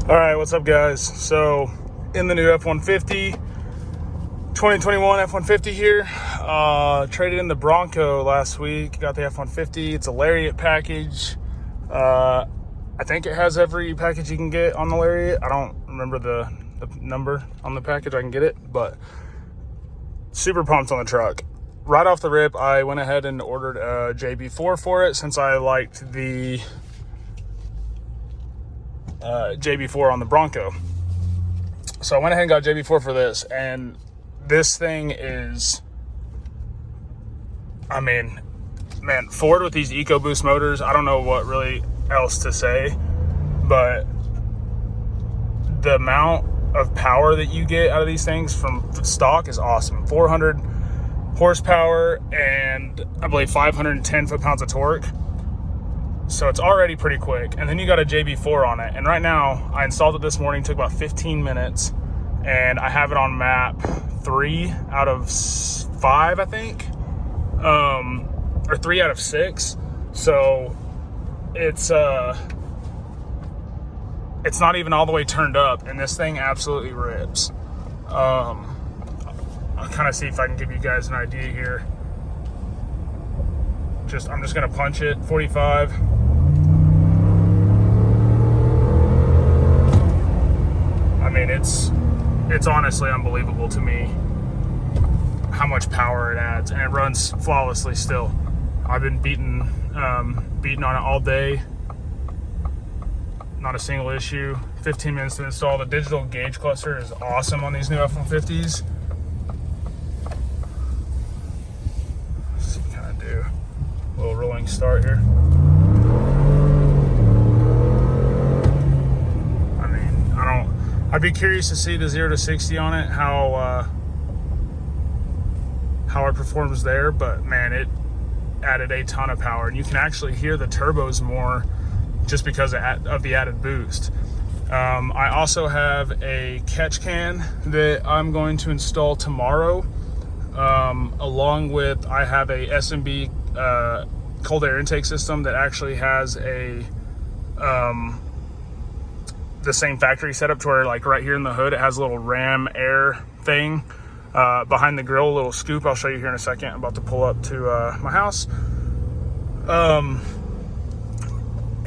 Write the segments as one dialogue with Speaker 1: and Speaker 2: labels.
Speaker 1: All right, what's up, guys? So, in the new F-150, 2021 F-150 here. Traded in the Bronco last week. Got the F-150. It's a Lariat package. I think it has every package you can get on the Lariat. I don't remember the number on the package. I can get it, but super pumped on the truck. Right off the rip, I went ahead and ordered a JB4 for it since I liked the JB4 on the Bronco. So I went ahead and got JB4 for this, and this thing is, I mean, man, Ford with these Ecoboost motors, I don't know what really else to say, but the amount of power that you get out of these things from stock is awesome. 400 horsepower and I believe 510 foot-pounds of torque. So it's already pretty quick. And then you got a JB4 on it. And right now, I installed it this morning, took about 15 minutes, and I have it on map 3 out of 5, I think. Or 3 out of 6. So it's not even all the way turned up, and this thing absolutely rips. I'll kind of see if I can give you guys an idea here. I'm just gonna punch it, 45. I mean, it's honestly unbelievable to me how much power it adds, and it runs flawlessly still. I've been beating on it all day. Not a single issue. 15 minutes to install. The digital gauge cluster is awesome on these new F-150s. Let's see, kind of do a little rolling start here. I mean, I'd be curious to see the 0 to 60 on it, how it performs there, but man, it added a ton of power, and you can actually hear the turbos more just because of the added boost. I also have a catch can that I'm going to install tomorrow, along with I have a S&B cold air intake system that actually has the same factory setup to where, like, right here in the hood, it has a little ram air thing behind the grill, a little scoop. I'll show you here in a second. I'm about to pull up to my house.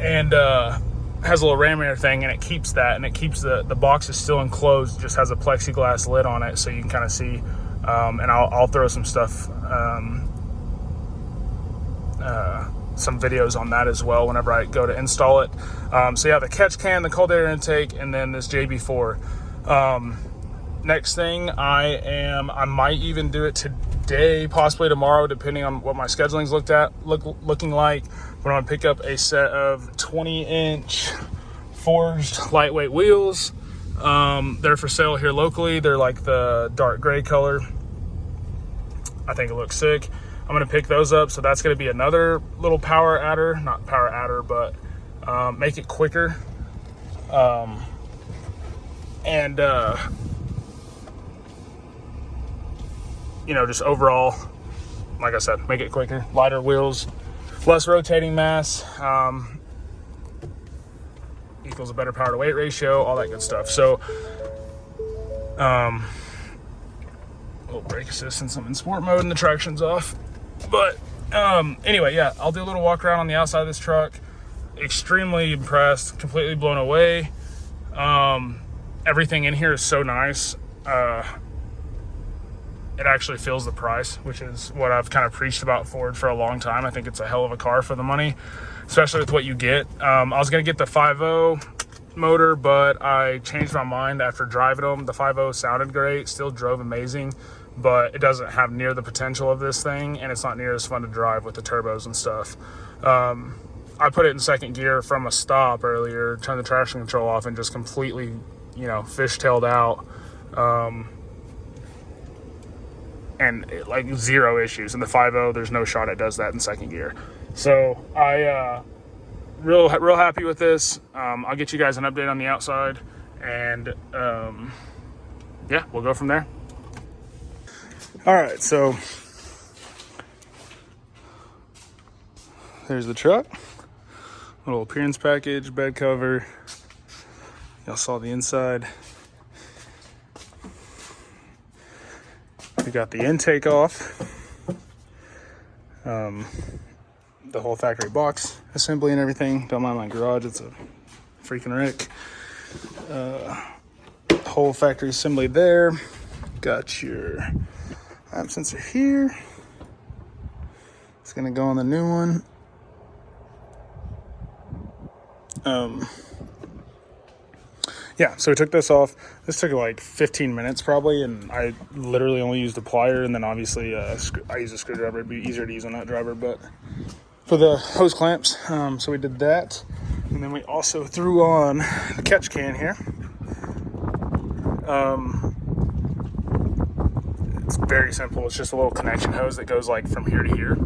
Speaker 1: And has a little ram air thing, and it keeps that, and it keeps the box is still enclosed, just has a plexiglass lid on it so you can kind of see. And I'll throw some stuff, some videos on that as well whenever I go to install it. So yeah, the catch can, the cold air intake, and then this JB4. Next thing, I might even do it today, possibly tomorrow, depending on what my scheduling's looking like. But I'm gonna pick up a set of 20-inch forged lightweight wheels. They're for sale here locally. They're like the dark gray color. I think it looks sick. I'm gonna pick those up, so that's gonna be another little power adder, not power adder, but make it quicker. You know, just overall, like I said, make it quicker, lighter wheels, less rotating mass, equals a better power to weight ratio, all that good stuff. So, little brake assistance, I'm in sport mode and the traction's off. But anyway, yeah, I'll do a little walk around on the outside of this truck. Extremely impressed, completely blown away. Everything in here is so nice. It actually feels the price, which is what I've kind of preached about Ford for a long time. I think it's a hell of a car for the money, especially with what you get. I was going to get the 5.0 motor, but I changed my mind after driving them. The 5.0 sounded great, still drove amazing, but it doesn't have near the potential of this thing, and it's not near as fun to drive with the turbos and stuff. I put it in second gear from a stop earlier, turned the traction control off, and just completely, fishtailed out. And like zero issues. In the 5.0, there's no shot it does that in second gear. So I real happy with this. I'll get you guys an update on the outside, and yeah, we'll go from there. All right, so there's the truck, little appearance package, bed cover, Y'all saw the inside. We got the intake off. The whole factory box assembly and everything. Don't mind my garage, it's a freaking wreck. Whole factory assembly there. Got your amp sensor here. It's gonna go on the new one. Yeah, so we took this off. This took like 15 minutes probably, and I literally only used a plier, and then obviously I use a screwdriver. It'd be easier to use a nut driver, but for the hose clamps, so we did that. And then we also threw on the catch can here. It's very simple. It's just a little connection hose that goes like from here to here.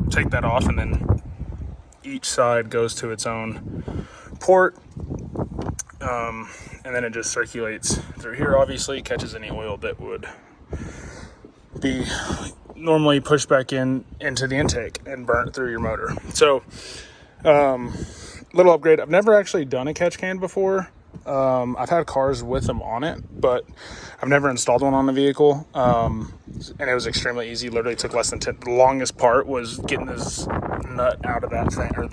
Speaker 1: Take that off, and then each side goes to its own port. And then it just circulates through here, obviously, catches any oil that would be normally pushed back into the intake and burnt through your motor. So, little upgrade. I've never actually done a catch can before. I've had cars with them on it, but I've never installed one on the vehicle. And it was extremely easy. Literally took less than 10. The longest part was getting this nut out of that thing, or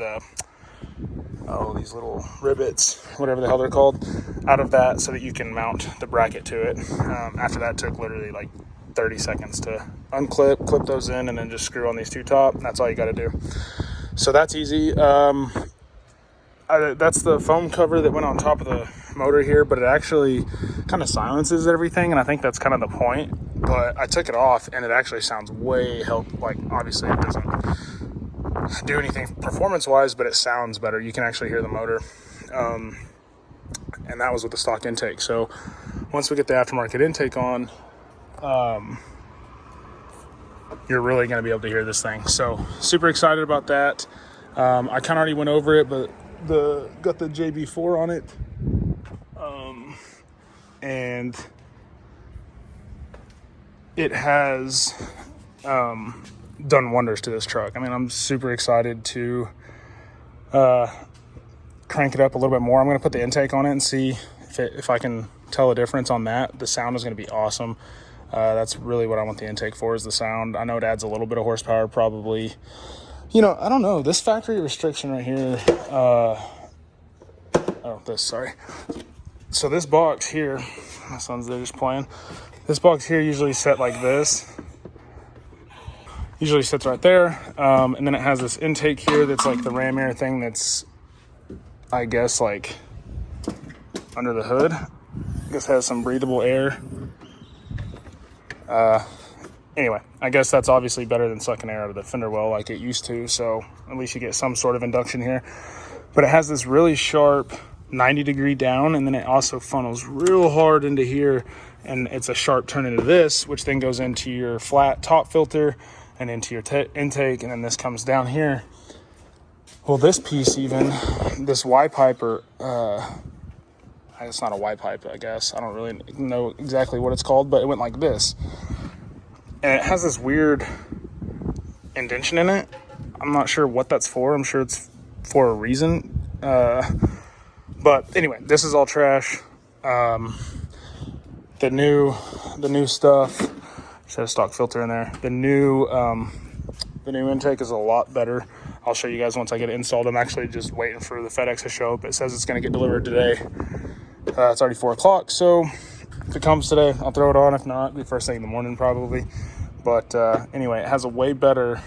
Speaker 1: these little rivets, whatever the hell they're called, out of that so that you can mount the bracket to it. After that, took literally like 30 seconds to unclip, clip those in, and then just screw on these two top. That's all you got to do. So that's easy. That's the foam cover that went on top of the motor here, but it actually kind of silences everything, and I think that's kind of the point. But I took it off, and it actually sounds way like, obviously it doesn't do anything performance-wise, but it sounds better. You can actually hear the motor. And that was with the stock intake. So once we get the aftermarket intake on, you're really going to be able to hear this thing. So super excited about that. I kind of already went over it, but got the JB4 on it. And it has done wonders to this truck. I mean, I'm super excited to crank it up a little bit more. I'm going to put the intake on it and see if I can tell a difference on that. The sound is going to be awesome. That's really what I want the intake for, is the sound. I know it adds a little bit of horsepower, probably. You know, I don't know. This factory restriction right here. Sorry. So this box here, my son's there just playing. This box here usually set like this. Usually sits right there. And then it has this intake here that's like the ram air thing that's, I guess, like under the hood. I guess has some breathable air. Anyway, I guess that's obviously better than sucking air out of the fender well like it used to, so at least you get some sort of induction here. But it has this really sharp 90-degree down, and then it also funnels real hard into here, and it's a sharp turn into this, which then goes into your flat top filter and into your intake, and then this comes down here. Well, this piece even, this Y pipe, or it's not a Y pipe, I guess. I don't really know exactly what it's called, but it went like this. And it has this weird indentation in it. I'm not sure what that's for. I'm sure it's for a reason. But anyway, this is all trash. The new stuff, just had a stock filter in there. The new intake is a lot better. I'll show you guys once I get it installed. I'm actually just waiting for the FedEx to show up. It says it's going to get delivered today. It's already 4 o'clock, so if it comes today, I'll throw it on. If not, it'll be first thing in the morning probably. But anyway, it has a way better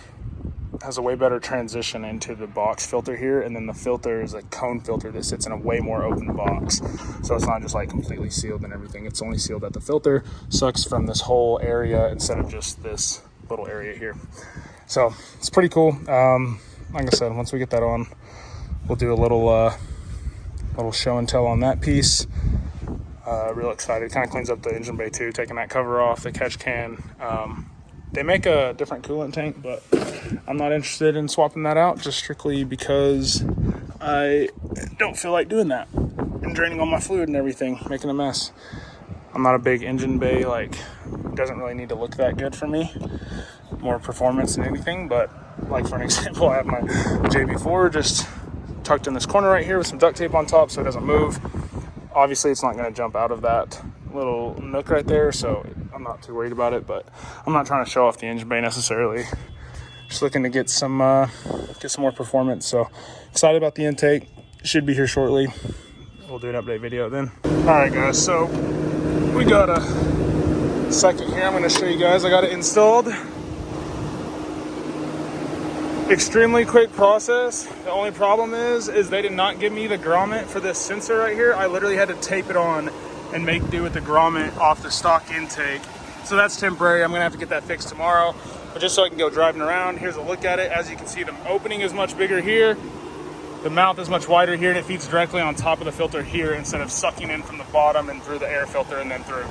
Speaker 1: transition into the box filter here, and then the filter is a cone filter that sits in a way more open box. So it's not just like completely sealed and everything. It's only sealed at the filter, sucks from this whole area instead of just this little area here. So it's pretty cool. Like I said, once we get that on, we'll do a little show and tell on that piece. Real excited. Kind of cleans up the engine bay too, taking that cover off, the catch can. They make a different coolant tank, but I'm not interested in swapping that out, just strictly because I don't feel like doing that and draining all my fluid and everything, making a mess. I'm not a big engine bay, like, it doesn't really need to look that good for me. More performance than anything, but like for an example, I have my JB4 just tucked in this corner right here with some duct tape on top so it doesn't move. Obviously, it's not going to jump out of that little nook right there, so I'm not too worried about it, but I'm not trying to show off the engine bay necessarily. Just looking to get some more performance. So excited about the intake. Should be here shortly. We'll do an update video then. All right, guys, so we got a second here. I'm going to show you guys. I got it installed. Extremely quick process. The only problem is they did not give me the grommet for this sensor right here. I literally had to tape it on and make do with the grommet off the stock intake. So that's temporary. I'm gonna have to get that fixed tomorrow, but just so I can go driving around. Here's a look at it. As you can see, the opening is much bigger here. The mouth is much wider here, and it feeds directly on top of the filter here instead of sucking in from the bottom and through the air filter and then through.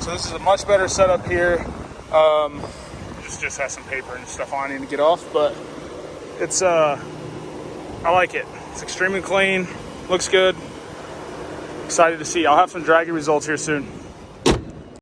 Speaker 1: So this is a much better setup here. Just has some paper and stuff on it to get off, but it's I like it. It's extremely clean, looks good. Excited to see. I'll have some draggy results here soon.